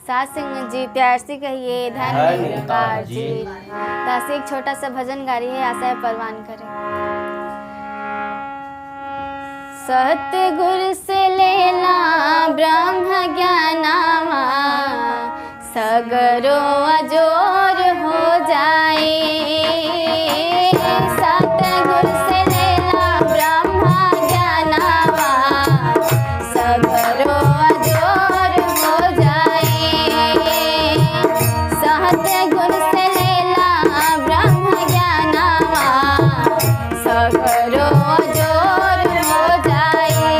साथ संगत जी प्यार से कहिए धन्यकार जी। दास एक छोटा सा भजन गा रही है, आशा है परवान करें। सतगुरु से लेला ब्रह्म ज्ञानावा, सगरो अजोर हो जाए। सतगुरु से लेला ब्रह्म ज्ञानावा, सगरो अजोर हो जाए। सतगुरु से लेला ब्रह्म ज्ञानावा, सगरो अजोर हो जाए।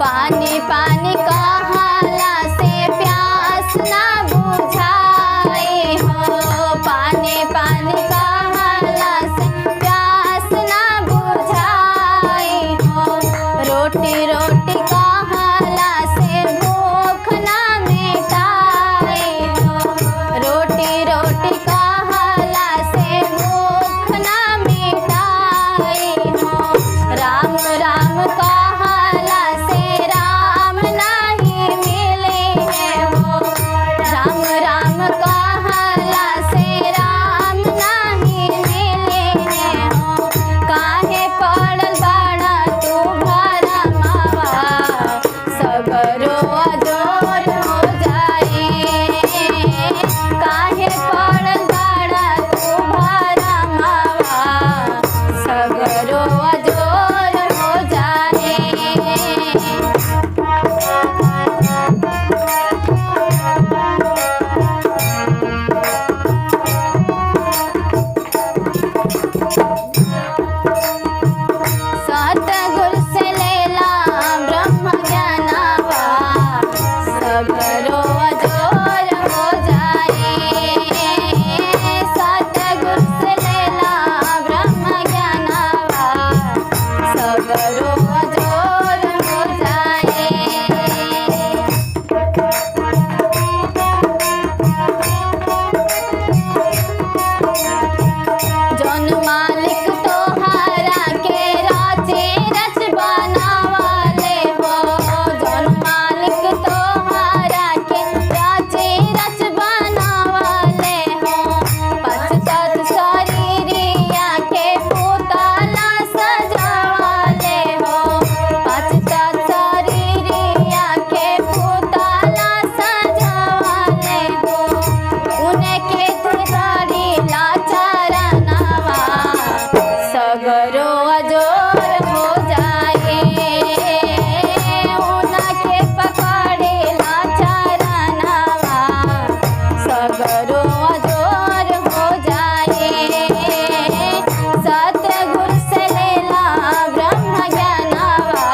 पानी पानी कहाला से प्यास ना बुझाए हो। पानी पानी कहाला से प्यास ना बुझाए हो। रोटी रोटी कहाला से भूख ना मिटाए हो। रोटी रोटी कहाला से भूख ना मिटाए हो। राम राम कहाला से राम नहीं मिले हो। राम राम कहाला से राम नहीं मिले हो। काहे पड़ल बाड़ा तू भरमावा, सगरो अजोर हो जाए। काहे पड़ल बाड़ा तू भरमावा, सगरो अजोर हो जाए। सतगुरु से लेला ब्रह्म ज्ञानावा, सगरो अजोर हो जाए। सतगुरु से लेला ब्रह्म ज्ञानावा, सगरो अजोर हो जाए। जौन मालिक तोहरा के राचे रच बनावाले हो। जौन मालिक तोहरा के राचे रच बनावाले हो। पचतत शरीरिया के पुतला सजावाले हो। पचतत शरीरिया के पुतला सजावाले हो। उनके तुसारी लाचारनावा, सगरो अजोर हो जाए। उनके पकड़े लाचारनावा, सगरो अजोर हो जाए। सतगुरु से लेला ब्रह्म ज्ञानावा,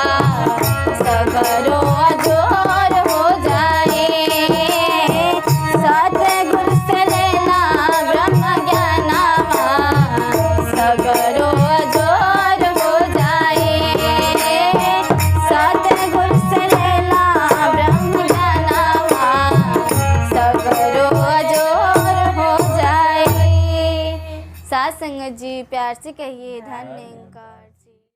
सगरो अजोर हो जाए। सतगुरु से लेला ब्रह्म ज्ञानावा, सगरो अजोर हो जाए। सतगुरु से लेला ब्रह्म ज्ञानावा, सगरो अजोर हो जाए। साथ संगत जी प्यार से कहिए धन्यकार।